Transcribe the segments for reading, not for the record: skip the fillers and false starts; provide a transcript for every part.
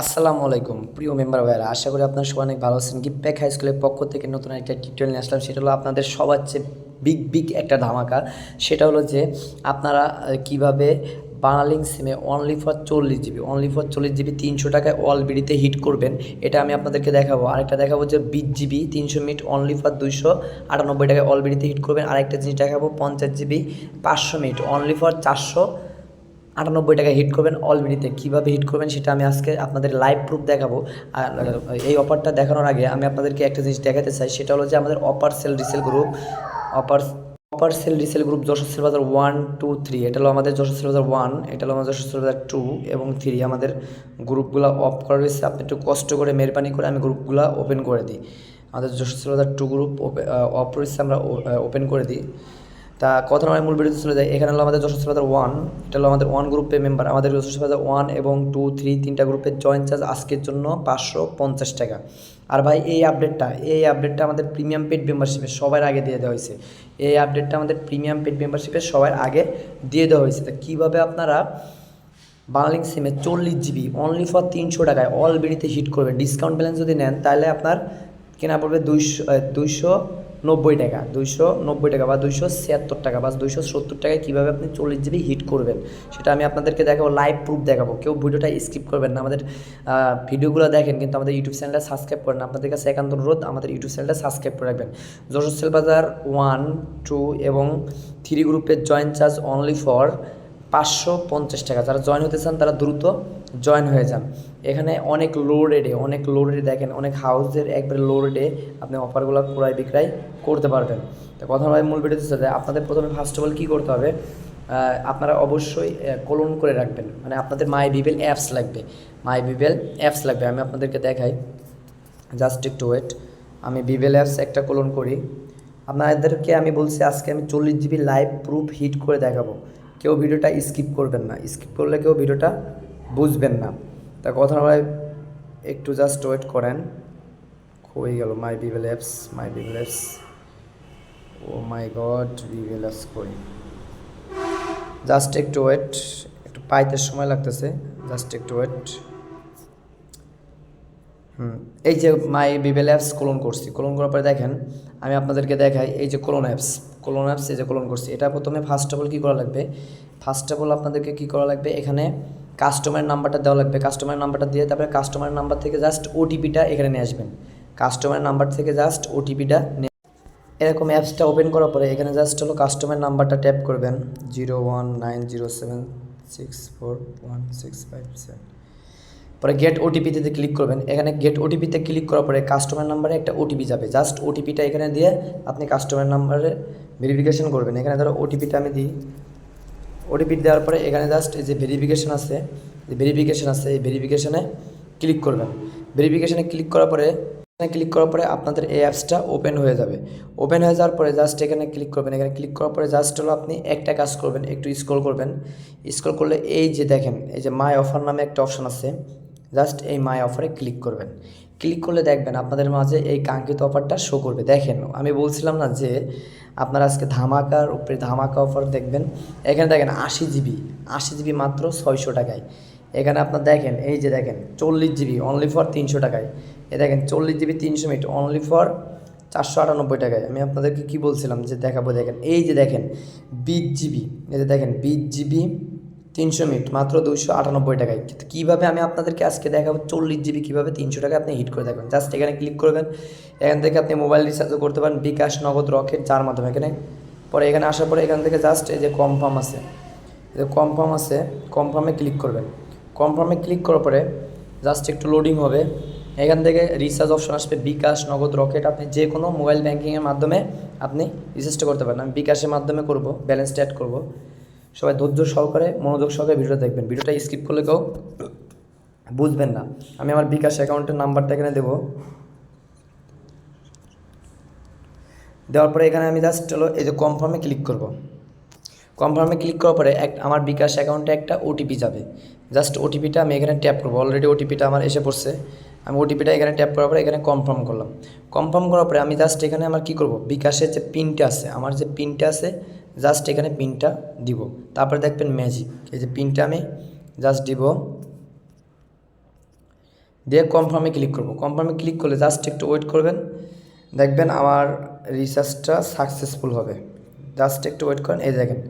আসসালামু আলাইকুম প্রিয় মেম্বার ভাইয়েরা, আশা করি আপনারা সবাই অনেক ভালো আছেন। গিফট প্যাক হাই স্কুলের পক্ষ থেকে নতুন একটা টিউটোরিয়াল নিয়ে আসলাম। সেটা হলো আপনাদের সবার চেয়ে বিগ একটা ধামাকা। সেটা হলো যে আপনারা কীভাবে বাংলালিংক সিমে অনলি ফর 40 জিবি 300 টাকায় অল বিডিতে হিট করবেন, এটা আমি আপনাদেরকে দেখাবো। আরেকটা দেখাবো যে 20 জিবি 300 মিনিট অনলি ফর 298 টাকায় অল বিডিতে হিট করবেন। আরেকটা জিনিস দেখাবো 50 জিবি 500 মিনিট অনলি ফর 498 টাকায় হিট করবেন। অলবিডিতে কীভাবে হিট করবেন সেটা আমি আজকে আপনাদের লাইভ প্রুফ দেখাবো। আর এই অফারটা দেখানোর আগে আমি আপনাদেরকে একটা জিনিস দেখাতে চাই, সেটা হলো যে আমাদের অপার সেল রিসেল গ্রুপ অপার sell resell group Jessore sell বাজার 1, 2, 3, এটা হলো আমাদের যশোর সেল বাজার 1, এটা হলো আমাদের যশোর সেল বাজার 2 এবং 3 আমাদের গ্রুপগুলো অফ করা রয়েছে। আপনি একটু কষ্ট করে মেহরবানি করে আমি গ্রুপগুলো ওপেন করে দিই। আমাদের যশোর সেল বাজার 2 গ্রুপ অফ রয়েছে, আমরা ওপেন করে দিই। তা কথা নয়, মূল ভিডিওতে চলে যায়। এখানে হলো আমাদের যশোর বাজার 1, এটা হলো আমাদের 1 গ্রুপে মেম্বার। আমাদের যশোর বাজার 1 এবং 2, 3 তিনটা গ্রুপের জয়েন্ট চার্জ আজকের জন্য 550 টাকা। আর ভাই এই আপডেটটা আমাদের প্রিমিয়াম পেড মেম্বারশিপে সবার আগে দিয়ে দেওয়া হয়েছে। এই আপডেটটা আমাদের প্রিমিয়াম পেড মেম্বারশিপে সবার আগে দিয়ে দেওয়া হয়েছে। তা কীভাবে আপনারা বাংলালিংক সিমে 40 জিবি অনলি ফর 300 টাকায় অল বিডিতে হিট করবেন, ডিসকাউন্ট ব্যালেন্স যদি নেন তাহলে আপনার কেনা পড়বে 290 টাকা, 290 টাকা বা 276 টাকা বা 270 টাকায় কীভাবে আপনি 40 জিবি হিট করবেন সেটা আমি আপনাদেরকে দেখাবো, লাইভ প্রুফ দেখাবো। কেউ ভিডিওটা স্কিপ করবেন না, আমাদের ভিডিওগুলো দেখেন কিন্তু আমাদের ইউটিউব চ্যানেলটা সাবস্ক্রাইব করেন না। আপনাদের কাছে একান্ত অনুরোধ, আমাদের ইউটিউব চ্যানেলটা সাবস্ক্রাইব করে রাখবেন। যশোর সেল বাজার 1, 2 এবং 3 গ্রুপের জয়েন্ট চার্জ অনলি ফর 550 টাকা। যারা জয়েন হতে চান তারা দ্রুত জয়েন হয়ে যান। এখানে অনেক লো রেটে দেখেন, অনেক হাউসের একবারে লো রেটে আপনি অফারগুলো ক্রয় বিক্রয় করতে পারবেন। তো কথা নয়, মূল ভিডিওতে চলে যায়। আপনাদের প্রথমে ফার্স্ট অফ অল কী করতে হবে, আপনারা অবশ্যই কোলন করে রাখবেন, মানে আপনাদের মাই বিবেল অ্যাপস লাগবে। আমি আপনাদেরকে দেখাই, জাস্ট একটু ওয়েট। আমি বিবেল অ্যাপস একটা কোলন করি। আপনাদেরকে আমি বলছি আজকে আমি 40 জিবি লাইভ প্রুফ হিট করে দেখাবো। কেউ ভিডিওটা স্কিপ করবেন না, স্কিপ করলে কেউ ভিডিওটা বুঝবেন না। তা কথা নয়, একটু জাস্ট ওয়েট করেন। হয়ে গেল মাই বিবেল অ্যাপস, ও মাই গড, বিবেল অ্যাপস কই, জাস্ট একটু ওয়েট, একটু পাইতে সময় লাগতেছে, জাস্ট একটু ওয়েট। এই যে মাই বিবেল অ্যাপস কোলন করছি, কোলন করার পরে দেখেন আমি আপনাদেরকে দেখাই, এই যে কোলন অ্যাপস এই যে কোলন করছি। এটা প্রথমে ফার্স্ট অফ অল কী করা লাগবে, আপনাদেরকে কী করা লাগবে, এখানে কাস্টমারের নাম্বারটা দেওয়া লাগবে। কাস্টমারের নাম্বারটা দিয়ে তারপরে কাস্টমারের নাম্বার থেকে জাস্ট ওটিপিটা এখানে নিয়ে আসবেন। কাস্টমারের নাম্বার থেকে জাস্ট ওটিপিটা এরকম অ্যাপসটা ওপেন করার পরে এখানে জাস্ট হলো কাস্টমার নাম্বারটা ট্যাপ করবেন, 0190764165 পরে গেট ওটিপিতে ক্লিক করবেন। এখানে গেট ওটিপিতে ক্লিক করার পরে কাস্টমার নাম্বারে একটা ওটিপি যাবে, জাস্ট ওটিপিটা এখানে দিয়ে আপনি কাস্টমার নাম্বারে ভেরিফিকেশন করবেন। এখানে ধরো ওটিপিটা আমি দিই, ওটিপি দেওয়ার পরে এখানে জাস্ট এই যে ভেরিফিকেশান আছে, এই ভেরিফিকেশানে ক্লিক করবেন। ভেরিফিকেশানে ক্লিক করার পরে আপনাদের এই অ্যাপসটা ওপেন হয়ে যাবে। ওপেন হয়ে যাওয়ার পরে জাস্ট এখানে ক্লিক করবেন। এখানে ক্লিক করার পরে জাস্ট হলো আপনি একটা কাজ করবেন, একটু স্ক্রল করবেন। স্ক্রল করলে এই যে দেখেন, এই যে মাই অফার নামে একটা অপশান আছে, জাস্ট এই মাই অফারে ক্লিক করবেন। ক্লিক করলে দেখবেন আপনাদের মাঝে এই কাঙ্ক্ষিত অফারটা শো করবে। দেখেন আমি বলছিলাম না যে আপনারা আজকে ধামাকার উপরে ধামাকা অফার দেখবেন। এখানে দেখেন 80 জিবি মাত্র 600 টাকায়। এখানে আপনার দেখেন, এই যে দেখেন 40 জিবি অনলি ফর 300 টাকায়। এ দেখেন 40 জিবি 300 মিনিট অনলি ফর 498 টাকায়। আমি আপনাদেরকে কি বলছিলাম যে দেখাবো, দেখেন এই যে দেখেন 20 জিবি, এই যে দেখেন 20 জিবি 300 মিনিট মাত্র 298 টাকায়। কীভাবে আমি আপনাদেরকে আজকে দেখাবো 40 জিবি কীভাবে 300 টাকায় আপনি হিট করে দেখবেন। জাস্ট এখানে ক্লিক করবেন। এখান থেকে আপনি মোবাইল রিচার্জও করতে পারেন, বিকাশ, নগদ, রকেট, যার মাধ্যমে। এখানে আসার পরে এখান থেকে জাস্ট এই যে কনফার্ম আছে, কনফার্মে ক্লিক করবেন। কনফার্মে ক্লিক করার পরে জাস্ট একটু লোডিং হবে। এখান থেকে রিচার্জ অপশন আসবে, বিকাশ, নগদ, রকেট। আপনি যে কোনো মোবাইল ব্যাঙ্কিংয়ের মাধ্যমে আপনি রিচার্জটা করতে পারেন। আমি বিকাশের মাধ্যমে করব, ব্যালেন্সটা অ্যাড করব। সবাই ধৈর্য সহকারে মনোযোগ সহকারে ভিডিওটা দেখবেন, ভিডিওটা স্কিপ করলে কেউ বুঝবেন না। আমি আমার বিকাশ অ্যাকাউন্টের নাম্বারটা এখানে দেবো। দেওয়ার পরে এখানে আমি জাস্ট হলো এই যে কনফার্মে ক্লিক করব। কনফার্মে ক্লিক করার পরে আমার বিকাশ অ্যাকাউন্টে একটা ওটিপি যাবে। জাস্ট ওটিপিটা আমি এখানে ট্যাপ করবো। অলরেডি ওটিপিটা আমার এসে পড়ছে। আমি ওটিপিটা এখানে ট্যাপ করার পরে এখানে কনফার্ম করলাম। কনফার্ম করার পরে আমি জাস্ট এখানে আমার কী করব, বিকাশের যে পিনটা আছে, আমার যে পিনটা আছে জাস্ট এখানে পিনটা দিব। তারপরে দেখবেন ম্যাজিক, এই যে পিনটা আমি জাস্ট দিব। দিয়ে কনফার্মে ক্লিক করব। কনফার্মে ক্লিক করলে জাস্ট একটু ওয়েট করবেন, দেখবেন আমার রিচার্জটা সাকসেসফুল হবে। জাস্ট একটু ওয়েট করেন, এই দেখেন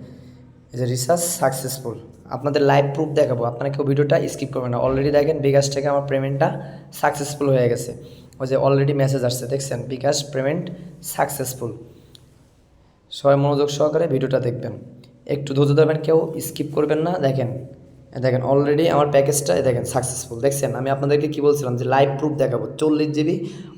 এই যে রিচার্জ সাকসেসফুল। আপনাদের লাইভ প্রুফ দেখাবো, আপনারা কেউ ভিডিওটা স্কিপ করবেন না। অলরেডি দেখেন বিকাশ থেকে আমার পেমেন্টটা সাকসেসফুল হয়ে গেছে, ওই যে অলরেডি মেসেজ আসছে দেখছেন, বিকাশ পেমেন্ট সাকসেসফুল। সবাই মনোযোগ সহকারে ভিডিওটা দেখবেন, একটু ধৈর্য ধরবেন, কেউ স্কিপ করবেন না। দেখেন দেখেন অলরেডি আমার প্যাকেজটা দেখেন সাকসেসফুল। দেখছেন আমি আপনাদেরকে কী বলছিলাম যে লাইভ প্রুফ দেখাবো, 40 জিবি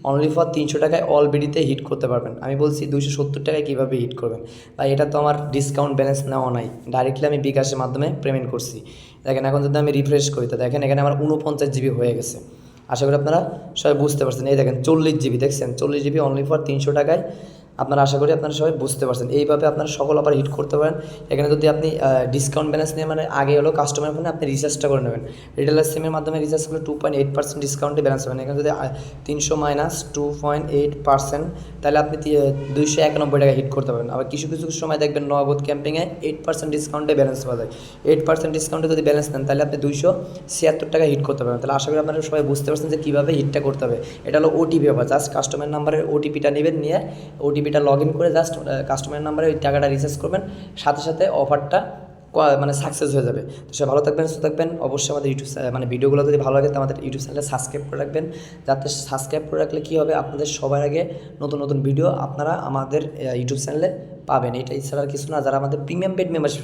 অনলি ফর 300 টাকায় অলবিডিতে হিট করতে পারবেন। আমি বলছি 270 টাকায় কীভাবে হিট করবেন ভাই, এটা তো আমার ডিসকাউন্ট ব্যালেন্স নেওয়া নাই, ডাইরেক্টলি আমি বিকাশের মাধ্যমে পেমেন্ট করছি। দেখেন এখন যদি আমি রিফ্রেশ করি তো দেখেন এখানে আমার 49 জিবি হয়ে গেছে। আশা করি আপনারা সবাই বুঝতে পারছেন। এই দেখেন 40 জিবি, দেখছেন 40 জিবি অনলি ফর 300 টাকায়। আপনারা আশা করি আপনারা সবাই বুঝতে পারছেন। এইভাবে আপনারা সকল অফার হিট করতে পারেন। এখানে যদি আপনি ডিসকাউন্ট ব্যালেন্স নিয়ে মানে আগে হলো কাস্টমার ফোনে আপনি রিচার্জটা করে নেবেন, রিটেলার সিমের মাধ্যমে রিচার্জ করলে 2.8% ডিসকাউন্টে ব্যালেন্স পাবেন। এখানে যদি 300 মাইনাস 2.8%, তাহলে আপনি 291 টাকা হিট করতে পারবেন। আবার কিছু কিছু সময় দেখবেন নগদ ক্যাম্পিংয়ে 8% ডিসকাউন্টে ব্যালেন্স পাওয়া যায়। 8% ডিসকাউন্টে যদি ব্যালেন্স নেন তাহলে আপনি 276 টাকা হিট করতে পারবেন। তাহলে আশা করি আপনারা সবাই বুঝতে পারছেন যে কীভাবে হিটটা করতে হবে। এটা হলো ওটিপি ব্যাপার, জাস্ট কাস্টমার নাম্বারের ওটিপিটা নেবেন, নিয়ে ওটিপিটা লগ ইন করে জাস্ট কাস্টমার নাম্বারে ওই টাকাটা রিচার্জ করবেন, সাথে সাথে অফারটা মানে সাকসেস হয়ে যাবে। তো সে ভালো থাকবেন, সুস্থ থাকবেন। অবশ্যই আমাদের ইউটিউব মানে ভিডিওগুলো যদি ভালো লাগে তো আমাদের ইউটিউব চ্যানেলে সাবস্ক্রাইব করে রাখবেন, যাতে সাবস্ক্রাইব করে রাখলে কী হবে আপনাদের সবার আগে নতুন নতুন ভিডিও আপনারা আমাদের ইউটিউব চ্যানেলে পাবেন। এটা এছাড়া আর কিছু না। যারা আমাদের প্রিমিয়াম পেড মেম্বারশিপ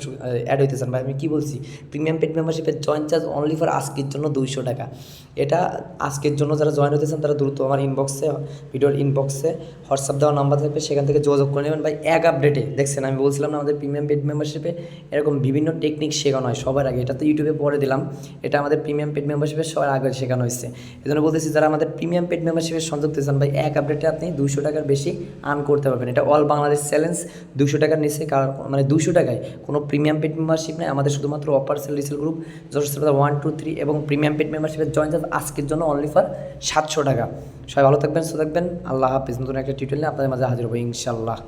অ্যাড হইতে চান, ভাই আমি কী বলছি, প্রিমিয়াম পেড মেম্বারশিপের জয়েন চার্জ অনলি ফর আজকের জন্য 200 টাকা। এটা আজকের জন্য যারা জয়েন হতে চান তারা দ্রুত আমার ইনবক্সে, ভিডিওর ইনবক্সে হোয়াটসঅ্যাপ দেওয়া নাম্বার থাকবে, সেখান থেকে যোগাযোগ করে নেবেন। ভাই এক আপডেটে দেখছেন আমি বলছিলাম না আমাদের প্রিমিয়াম পেড মেম্বারশিপে এরকম বিভিন্ন টেকনিক শেখানো হয় সবার আগে। এটা তো ইউটিউবে পরে দিলাম, এটা আমাদের প্রিমিয়াম পেড মেম্বারশিপের সবার আগে শেখানো হয়েছে। এই জন্য বলতেছি যারা আমাদের প্রিমিয়াম পেড মেম্বারশিপের সংযুক্ত চান, ভাই এক আপডেটে আপনি 200 টাকার বেশি আর্ন করতে পারবেন। এটা অল বাংলাদেশ চ্যালেঞ্জ, 200 টাকার নিচে কারণ মানে 200 টাকায় কোনো প্রিমিয়াম পেড মেম্বারশিপ নেই। আমাদের শুধুমাত্র অপার সেল রিসেল গ্রুপ যশোর 1, 2, 3 এবং প্রিমিয়াম পেড মেম্বারশিপের জয়েন চার্জ আজকের জন্য অনলি ফর 700 টাকা। সবাই ভালো থাকবেন, সুস্থ থাকবেন। আল্লাহ হাফিজ। নতুন একটা টিউটোরিয়ালে আপনাদের মাঝে হাজির হবো ইনশাল্লাহ।